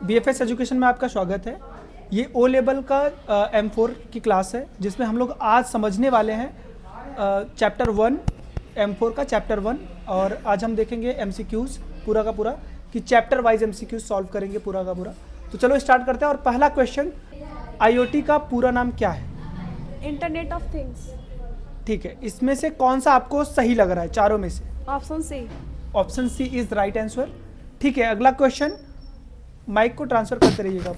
BFS education में आपका स्वागत है। ये ओ लेवल का M4 की क्लास है जिसमें हम लोग आज समझने वाले हैं चैप्टर 1 M4 का चैप्टर 1। और आज हम देखेंगे MCQs पूरा का पूरा कि चैप्टर वाइज MCQs सॉल्व करेंगे पूरा का पूरा। तो चलो स्टार्ट करते हैं। और पहला क्वेश्चन, IoT का पूरा नाम क्या है? Internet of things. ठीक है, इसमें से कौन सा आपको सही लग रहा है चारों में से? Option C. Option C is right answer. ठीक है, अगला क्वेश्चन, माइक को ट्रांसफर करते रहिएगा आप।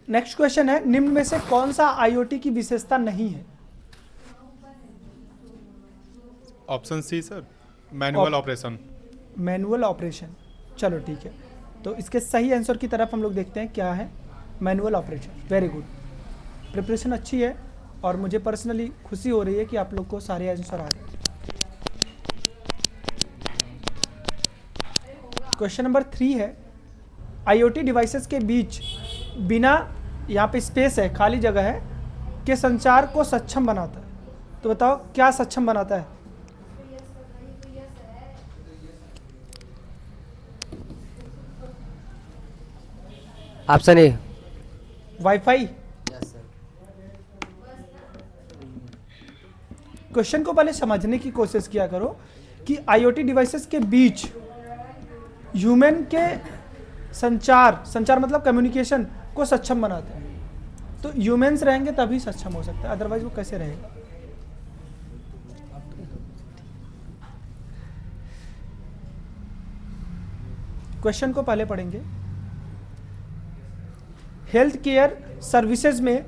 नेक्स्ट क्वेश्चन है, निम्न में से कौन सा IoT की विशेषता नहीं है? Option C sir, manual operation. Manual operation. चलो ठीक है, तो इसके सही आंसर की तरफ हम लोग देखते हैं क्या है। Manual operation, very good. Preparation अच्छी है और मुझे पर्सनली खुशी हो रही है कि आप लोग को सारे आंसर आ रहे हैं। क्वेश्चन नंबर 3 है, IoT डिवाइसेस के बीच बिना, यहाँ पे स्पेस है, खाली जगह है, के संचार को सक्षम बनाता है। तो बताओ क्या सक्षम बनाता है? Option A. वाईफाई। क्वेश्चन को पहले समझने की कोशिश किया करो कि IoT डिवाइसेस के बीच ह्यूमन के संचार मतलब कम्युनिकेशन को सक्षम बनाते हैं। तो ह्यूमंस रहेंगे तभी सक्षम हो सकता है, अदरवाइज वो कैसे रहेगा? क्वेश्चन को पहले पढ़ेंगे। हेल्थ केयर सर्विसेज में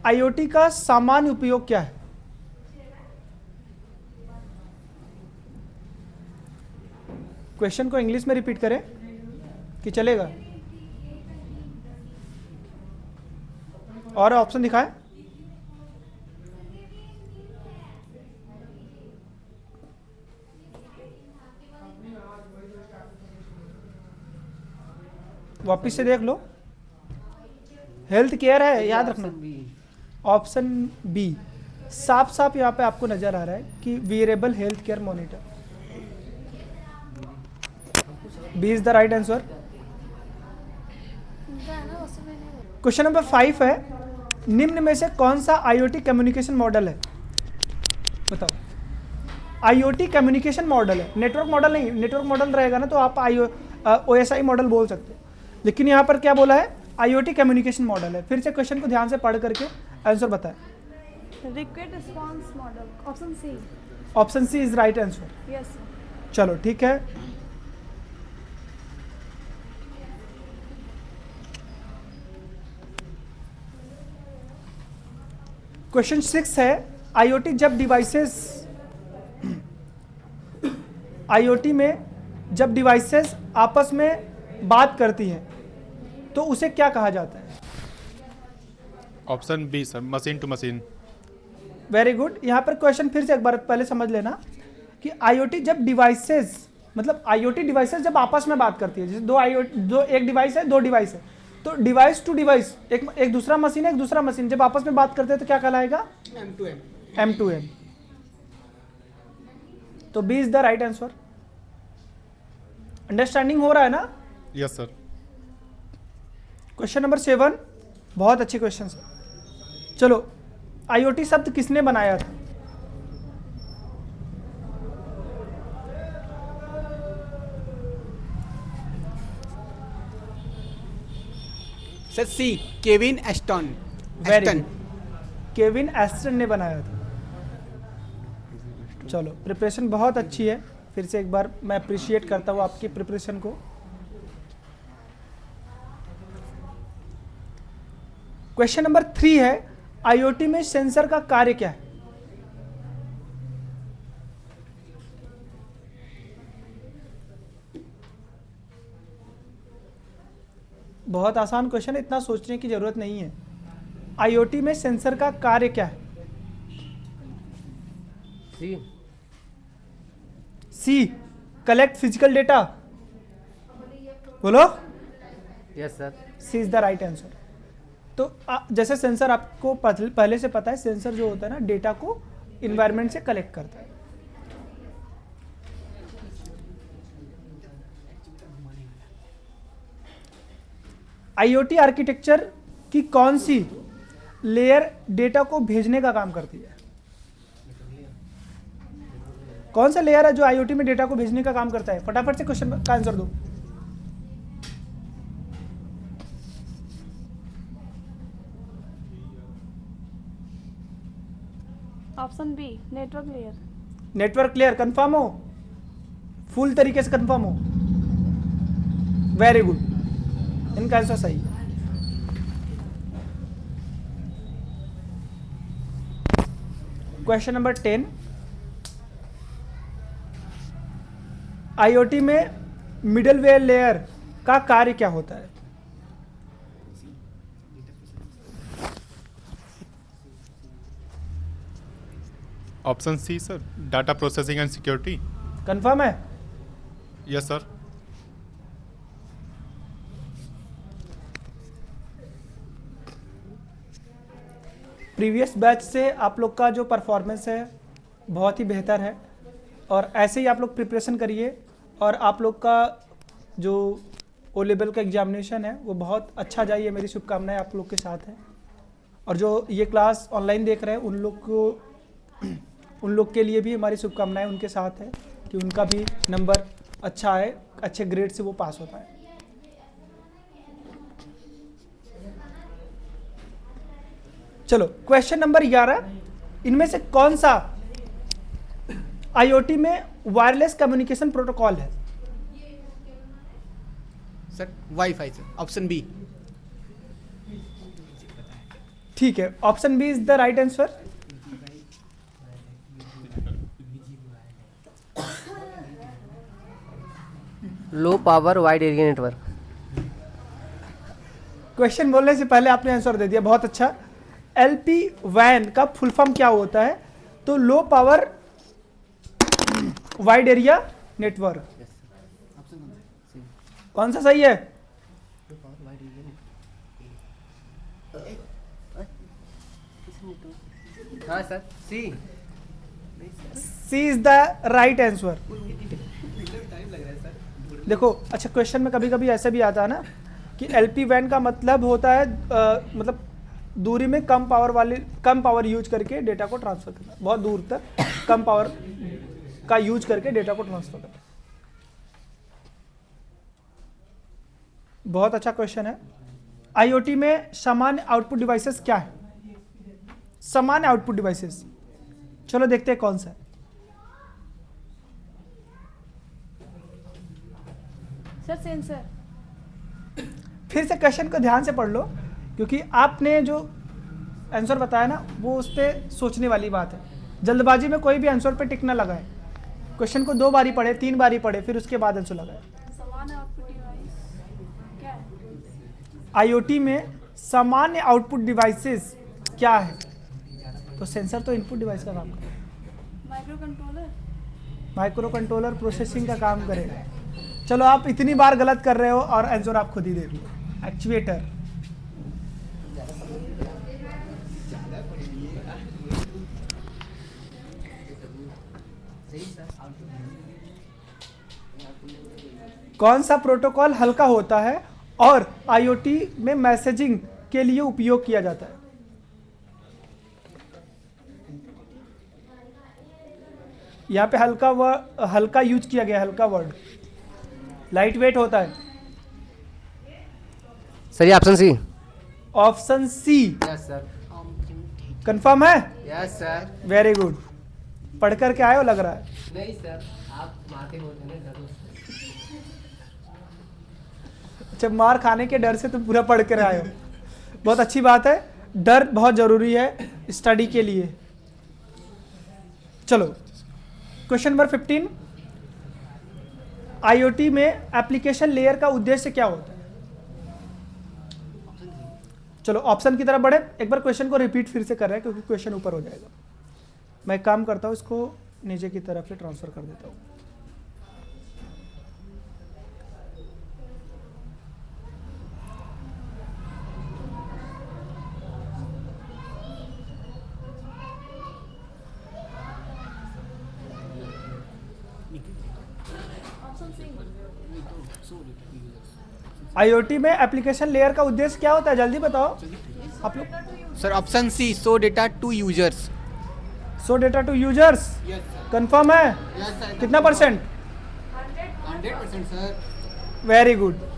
IoT का सामान्य उपयोग क्या है? क्वेश्चन को इंग्लिश में रिपीट करें कि चलेगा? और ऑप्शन दिखाएं। वापिस से देख लो। हेल्थ केयर है, याद रखना। ऑप्शन बी साफ साफ यहाँ पे आपको नजर आ रहा है कि wearable health care monitor. B is the right answer. Question number 5 है, निम्न में से कौन सा IoT कम्युनिकेशन मॉडल है? बताओ। IoT कम्युनिकेशन मॉडल है, नेटवर्क मॉडल नहीं। नेटवर्क मॉडल रहेगा ना तो आप OSI मॉडल बोल सकते हो, लेकिन यहाँ पर क्या बोला है? IoT कम्युनिकेशन मॉडल है। फिर से क्वेश्चन को ध्यान से पढ़ करके आंसर बताएं। Request response model. Option C. Option C is right answer. Yes. चलो ठीक है। क्वेश्चन 6 है, IoT में जब डिवाइसेस आपस में बात करती हैं तो उसे क्या कहा जाता है? Option B sir, machine to machine. Very good. यहाँ पर क्वेश्चन फिर से एक बार पहले समझ लेना कि IoT जब डिवाइसेस, मतलब IoT डिवाइसेस जब आपस में बात करती है, जैसे एक डिवाइस है, 2 डिवाइस है, तो डिवाइस टू डिवाइस, एक दूसरा मशीन है, एक दूसरा मशीन जब आपस में बात करते हैं तो क्या कहलाएगा? M2M। तो B is the right answer. Understanding हो रहा है ना? Yes sir. क्वेश्चन नंबर 7 बहुत अच्छे क्वेश्चन है। चलो, IoT शब्द किसने बनाया था? Sir C, Kevin Ashton. Very good, Kevin Ashton ने बनाया था। चलो, प्रिपरेशन बहुत अच्छी है। फिर से एक बार मैं अप्रिशिएट करता हूँ आपकी प्रिपरेशन को। क्वेश्चन नंबर 3 है, IoT में सेंसर का कार्य क्या है? बहुत आसान क्वेश्चन है, इतना सोचने की जरूरत नहीं है। IoT में सेंसर का कार्य क्या है? C, collect physical data. बोलो। Yes sir. C is the right answer. तो जैसे सेंसर आपको पहले से पता है, सेंसर जो होता है ना डेटा को इन्वायरमेंट से कलेक्ट करता है। आईओटी आर्किटेक्चर की कौन सी लेयर डेटा को भेजने का काम करती है? कौन सा लेयर है जो आईओटी में डेटा को भेजने का काम करता है? फटाफट से क्वेश्चन का आंसर दो। Option B, network layer. Network layer confirm हो? फुल तरीके से कंफर्म हो? वेरी गुड, इनका आंसर सही है। क्वेश्चन नंबर 10, आईओटी में मिडलवेयर लेयर का कार्य क्या होता है? Option C sir, data processing and security. Confirm है? Yes sir. प्रीवियस बैच से आप लोग का जो परफॉर्मेंस है बहुत ही बेहतर है, और ऐसे ही आप लोग प्रिपरेशन करिए, और आप लोग का जो ओ लेवल का एग्जामिनेशन है वो बहुत अच्छा जाइए। मेरी शुभकामनाएं आप लोग के साथ हैं। और जो ये क्लास ऑनलाइन देख रहे हैं उन लोग के लिए भी हमारी शुभकामनाएं उनके साथ है कि उनका भी नंबर अच्छा आए, अच्छे ग्रेड से वो पास हो पाए। चलो क्वेश्चन नंबर 11, इनमें से कौन सा आईओटी में वायरलेस कम्युनिकेशन प्रोटोकॉल है? Sir wifi sir, option B. ठीक है, option B is the right answer. Low power wide area network. Question बोलने से पहले आपने आंसर दे दिया, बहुत अच्छा। एलपी वैन का फुल फॉर्म क्या होता है? तो low power wide area network. कौन सा सही है? हाँ sir, C. C is the right answer. देखो अच्छा, क्वेश्चन में कभी कभी ऐसा भी आता है ना कि एलपी वैन का मतलब होता है मतलब दूरी में कम पावर यूज करके डेटा को ट्रांसफर करना, बहुत दूर तक कम पावर का यूज करके डेटा को ट्रांसफर करना। बहुत अच्छा क्वेश्चन है। आईओटी में सामान्य आउटपुट डिवाइसेस क्या है? सामान्य आउटपुट डिवाइसेस, चलो देखते हैं कौन सा है। Sir sensor. फिर से क्वेश्चन को ध्यान से पढ़ लो, क्योंकि आपने जो आंसर बताया ना वो उस पर सोचने वाली बात है। जल्दबाजी में कोई भी आंसर पे टिक ना लगाए। क्वेश्चन को 2 बारी पढ़े, 3 बारी पढ़े, फिर उसके बाद आंसर लगाए। सामान्य आउटपुट डिवाइस क्या है? आईओटी में सामान्य आउटपुट डिवाइसेस क्या है? तो सेंसर तो इनपुट डिवाइस का काम करेगा। Micro controller. Micro controller processing का काम करेगा। चलो आप इतनी बार गलत कर रहे हो और आंसर आप खुद ही दे दो। एक्चुएटर। कौन सा प्रोटोकॉल हल्का होता है और आईओटी में मैसेजिंग के लिए उपयोग किया जाता है? यहाँ पे हल्का यूज किया गया, हल्का वर्ड। लाइट वेट होता है। सर ये option C. Option C yes sir. Confirm है? Yes sir. वेरी गुड, पढ़ कर के आए हो लग रहा है। नहीं सर, आप मारते बोलते हैं ना। जब मार खाने के डर से तुम पूरा पढ़ कर आए हो, बहुत अच्छी बात है। डर बहुत जरूरी है स्टडी के लिए। चलो क्वेश्चन नंबर 15, आईओटी में एप्लीकेशन लेयर का उद्देश्य क्या होता है? चलो ऑप्शन की तरफ बढ़े। एक बार क्वेश्चन को रिपीट फिर से कर रहे हैं क्योंकि क्वेश्चन ऊपर हो जाएगा। मैं एक काम करता हूं, इसको नीचे की तरफ से ट्रांसफर कर देता हूं। Option C. आईओटी में एप्लीकेशन लेयर का उद्देश्य क्या होता है, जल्दी बताओ आप लोग। Sir option C, show data to users. So data to users, confirm है? कितना percent? 100% sir. Very good.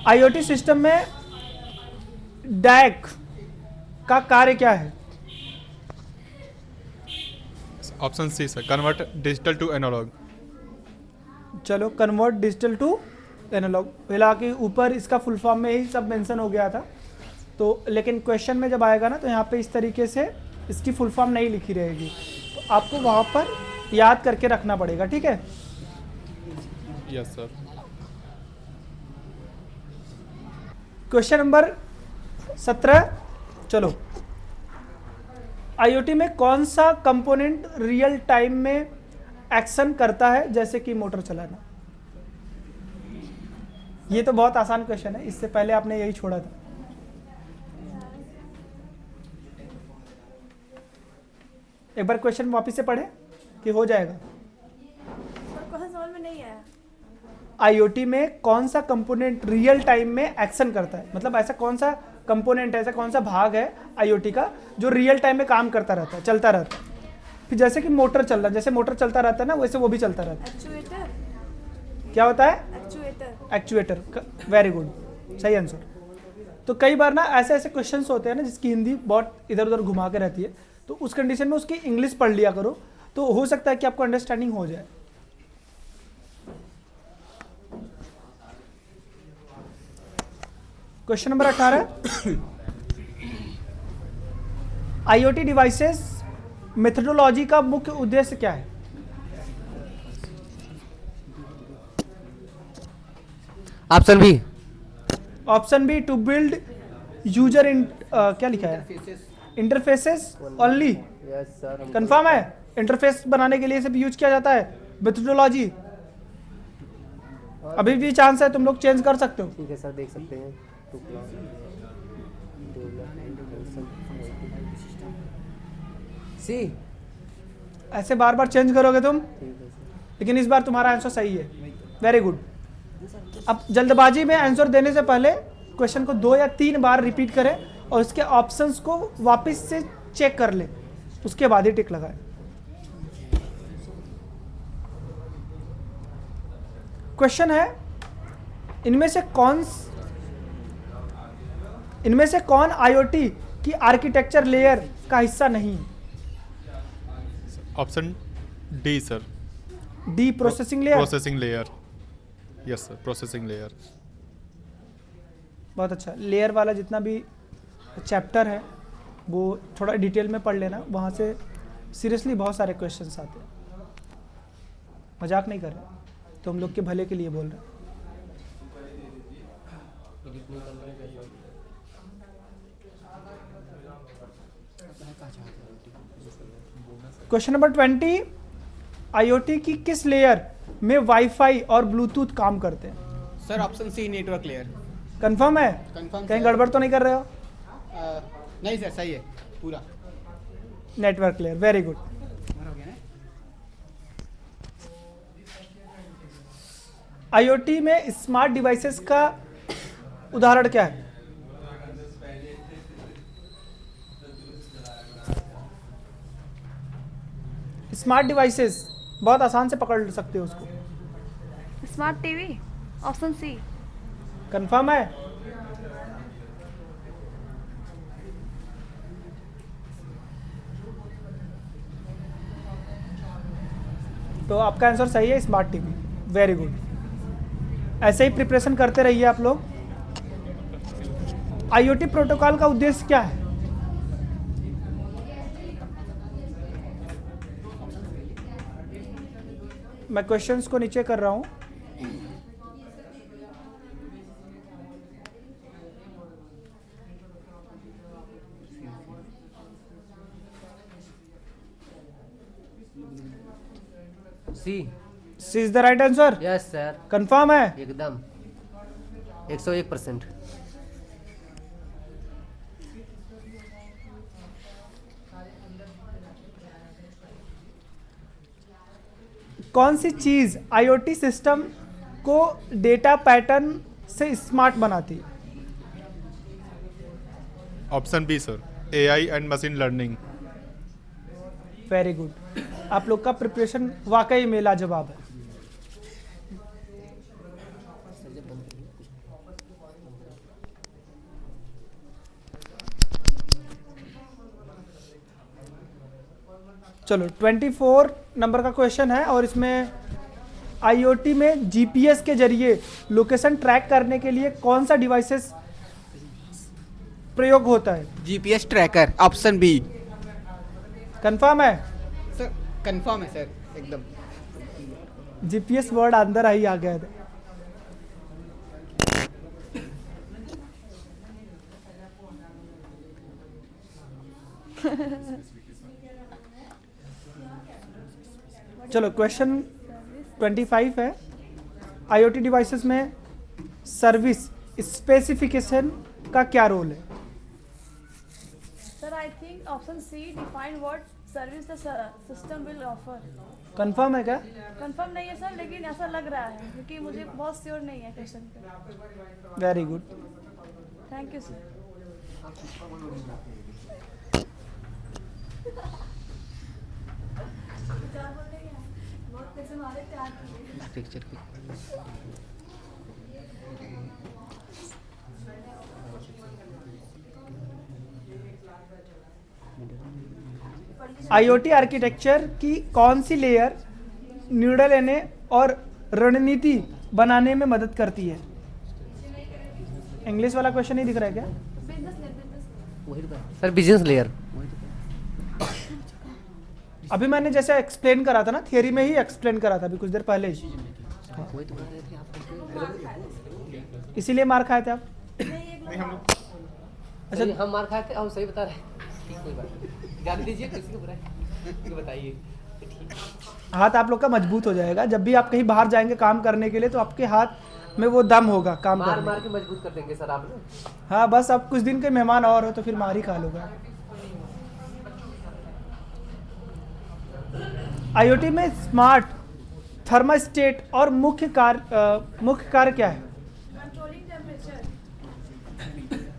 IOT system में डैक का कार्य क्या है? Option C sir, convert digital to analogue. चलो, कन्वर्ट डिजिटल टू एनालॉग। हालांकि ऊपर इसका फुल फॉर्म में ही सब मेंशन हो गया था, तो लेकिन क्वेश्चन में जब आएगा ना तो यहाँ पे इस तरीके से इसकी फुल फॉर्म नहीं लिखी रहेगी, तो आपको वहाँ पर याद करके रखना पड़ेगा, ठीक है? Yes sir. Question number 17। चलो, आईओटी में कौन सा कंपोनेंट रियल टाइम में एक्शन करता है, जैसे कि मोटर चलाना? ये तो बहुत आसान क्वेश्चन है, इससे पहले आपने यही छोड़ा था। एक बार क्वेश्चन वापस से पढ़े कि हो जाएगा। क्वेश्चन समझ में नहीं आया। आईओटी में कौन सा कंपोनेंट रियल टाइम में एक्शन करता है, मतलब ऐसा कौन सा कंपोनेंट है, ऐसा कौन सा भाग है आईओटी का जो रियल टाइम में काम करता रहता है, चलता रहता है? फिर जैसे कि मोटर चल रहा है, जैसे मोटर चलता रहता है ना, वैसे वो भी चलता रहता है। एक्चुएटर। क्या होता है? एक्चुएटर। एक्चुएटर। वेरी गुड, सही आंसर। तो कई बार ना ऐसे ऐसे क्वेश्चंस होते हैं ना जिसकी हिंदी बहुत इधर उधर घुमा के रहती है, तो उस कंडीशन में उसकी इंग्लिश पढ़ लिया करो, तो हो सकता है कि आपको अंडरस्टैंडिंग हो जाए। Question number 18। IOT devices methodology का मुख्य उद्देश्य क्या है? Option B. Option B, to build user क्या लिखा है? Interfaces only. Yes sir. Confirm है? इंटरफेस बनाने के लिए सिर्फ यूज किया जाता है मेथडोलॉजी। अभी भी चांस है, तुम लोग चेंज कर सकते हो। ठीक है सर, देख सकते हैं। सी। ऐसे बार बार चेंज करोगे तुम, ठीक है सर। लेकिन इस बार तुम्हारा आंसर सही है। Very good. अब जल्दबाजी में आंसर देने से पहले क्वेश्चन को 2 या 3 बार रिपीट करें और उसके ऑप्शंस को वापस से चेक कर ले, उसके बाद ही टिक लगाए। क्वेश्चन है, इनमें से कौन आईओटी की आर्किटेक्चर लेयर का हिस्सा नहीं है? Option D sir, D, processing layer. Processing layer. Yes sir, processing layer. बहुत अच्छा। लेयर वाला जितना भी चैप्टर है वो थोड़ा डिटेल में पढ़ लेना, वहाँ से सीरियसली बहुत सारे क्वेश्चंस आते हैं, मजाक नहीं कर रहे, तो हम लोग के भले के लिए बोल रहे हैं। Question number 20। आईओटी की किस लेयर में वाईफाई और ब्लूटूथ काम करते हैं? Sir option C, network layer. Confirm है? कंफर्म कहीं सर। गड़बड़ तो नहीं कर रहे हो? नहीं सर, सही है पूरा। Network layer, very good. हो गया ना? आईओटी में स्मार्ट डिवाइसेस का उदाहरण क्या है? स्मार्ट डिवाइसेस बहुत आसान से पकड़ सकते हो उसको। Smart TV. Option C. Confirm है? तो आपका आंसर सही है, स्मार्ट टीवी। Very good. ऐसे ही प्रिपरेशन करते रहिए आप लोग। आईओटी प्रोटोकॉल का उद्देश्य क्या है? मैं क्वेश्चंस को नीचे कर रहा हूं। C. C is the right answer. Yes sir, confirm है? एकदम 101%। कौन सी चीज़ आईओटी सिस्टम को डेटा पैटर्न से स्मार्ट बनाती है? Option B sir, AI and machine learning. Very good, आप लोग का प्रिपरेशन वाकई में लाजवाब है। चलो 24 नंबर का क्वेश्चन है और इसमें आईओटी में जीपीएस के जरिए लोकेशन ट्रैक करने के लिए कौन सा डिवाइसेस प्रयोग होता है? GPS tracker, option B. Confirm है? सर कंफर्म है सर, एकदम। जीपीएस वर्ड अंदर ही आ गया था। चलो क्वेश्चन 25 है, आईओटी डिवाइसेस में सर्विस स्पेसिफिकेशन का क्या रोल है? Sir, I think option C define what service the system will offer. Confirm है क्या? कंफर्म नहीं है सर, लेकिन ऐसा लग रहा है क्योंकि मुझे बहुत श्योर नहीं है क्वेश्चन पे। Very good. Thank you sir. IoT architecture की कौन सी लेयर निर्णय लेने और रणनीति बनाने में मदद करती है? इंग्लिश वाला क्वेश्चन नहीं दिख रहा है क्या? Sir business layer. अभी मैंने जैसे एक्सप्लेन करा था ना, थियरी में ही एक्सप्लेन करा था अभी कुछ देर पहले ही, इसीलिए मार खाए थे आप। अच्छा हम मार खाते हम सही बता रहे हैं। ठीक, कोई बात नहीं, जान दीजिए, किसी को बुराई बताइए। हाथ आप लोग का मजबूत हो जाएगा, जब भी आप कहीं बाहर जाएंगे काम करने के लिए तो आपके हाथ में वो दम होगा काम मार करने मार के मजबूत कर देंगे सर आप लोग। हाँ बस अब कुछ दिन के मेहमान और हो तो फिर मार ही खा लोगा। आईओटी में स्मार्ट थर्मास्टेट और मुख्य कार्य क्या है? Controlling temperature.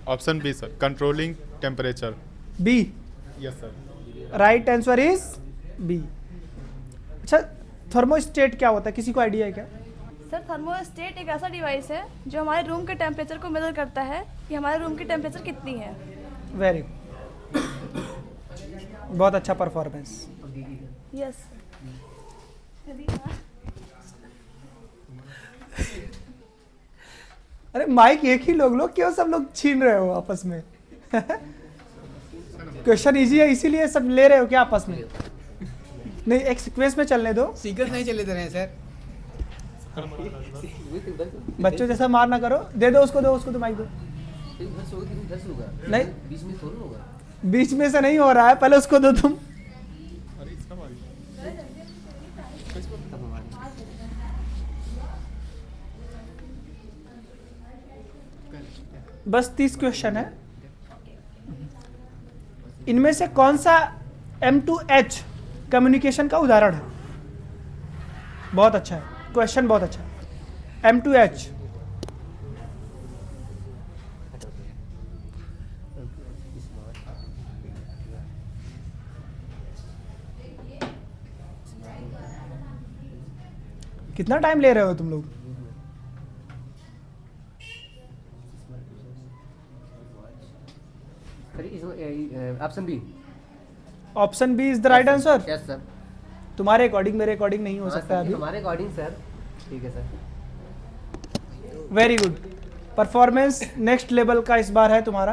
Option B sir, controlling temperature. B. Yes sir. Right answer is B. अच्छा, थर्मोस्टेट क्या होता है, किसी को आइडिया है क्या? सर थर्मोस्टेट एक ऐसा डिवाइस है जो हमारे रूम के टेम्परेचर को मेजर करता है कि हमारे रूम की टेम्परेचर कितनी है। वेरी बहुत अच्छा परफॉर्मेंस। यस। अरे माइक एक ही लोग क्यों सब लोग छीन रहे हो आपस में? क्वेश्चन इजी है इसीलिए सब ले रहे हो क्या आपस में? नहीं, एक सीक्वेंस में चलने दो। सीक्रेट नहीं चले दे रहे हैं सर। बच्चों जैसा मार ना करो, दे दो उसको, दो माइक दो। नहीं, बीच में से नहीं हो रहा है, पहले उसको दो तुम। बस 30 क्वेश्चन है। इनमें से कौन सा M2H कम्युनिकेशन का उदाहरण है? बहुत अच्छा है क्वेश्चन, बहुत अच्छा है। M2H कितना टाइम ले रहे हो तुम लोग? Option B. Option B is the right answer. Yes sir. तुम्हारे अकॉर्डिंग मेरे अकॉर्डिंग नहीं हो सकता अभी। हमारे अकॉर्डिंग सर। ठीक है sir. Very good performance, next level का इस बार है तुम्हारा।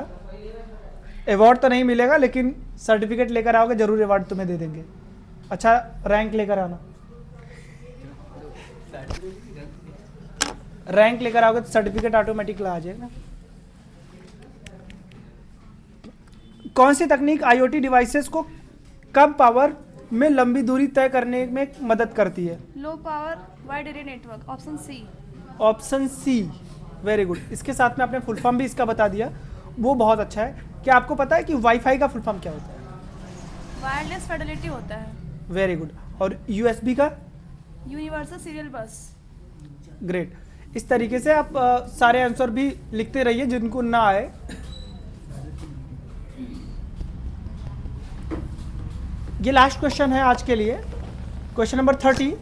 अवार्ड तो नहीं मिलेगा लेकिन सर्टिफिकेट लेकर आओगे, जरूर अवार्ड तुम्हें दे देंगे। अच्छा रैंक लेकर आना, रैंक लेकर आओगे तो सर्टिफिकेट ऑटोमेटिक आ जाएगा। कौन सी तकनीक आईओटी डिवाइसेस को कम पावर में लंबी दूरी तय करने में मदद करती है? Low power wide area network, option C. Option C, very good. इसके साथ में आपने फुल फॉर्म भी इसका बता दिया, वो बहुत अच्छा है। क्या आपको पता है कि वाईफाई का फुल फॉर्म क्या होता है? वायरलेस फिडेलिटी होता है। Very good. और यूएसबी का? यूनिवर्सल सीरियल बस। ग्रेट। इस तरीके से आप सारे आंसर भी लिखते रहिए जिनको ना आए। ये लास्ट क्वेश्चन है आज के लिए, क्वेश्चन नंबर 30।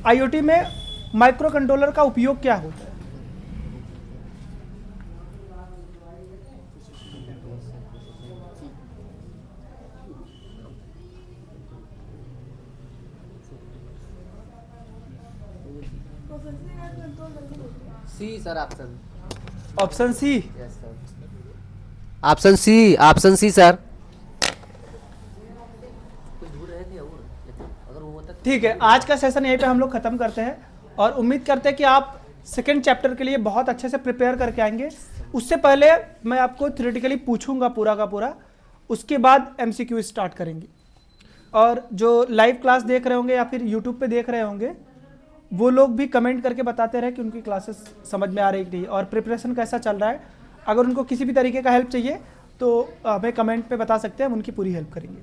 आईओटी में माइक्रो कंट्रोलर का उपयोग क्या होता है? C sir option. Option C. Yes sir. Option C sir. कुछ दूर रहे थे और अगर वो होता ठीक है, आज का सेशन यहीं पे हम लोग खत्म करते हैं और उम्मीद करते हैं कि आप सेकेंड चैप्टर के लिए बहुत अच्छे से प्रिपेयर करके आएंगे। उससे पहले मैं आपको थ्योरेटिकली पूछूंगा पूरा का पूरा, उसके बाद एमसीक्यू स्टार्ट करेंगे। और जो लाइव क्लास देख रहे होंगे या फिर यूट्यूब पे देख रहे होंगे वो लोग भी कमेंट करके बताते रहे कि उनकी क्लासेस समझ में आ रही कि नहीं और प्रिपरेशन कैसा चल रहा है। अगर उनको किसी भी तरीके का हेल्प चाहिए तो हमें कमेंट पे बता सकते हैं, हम उनकी पूरी हेल्प करेंगे।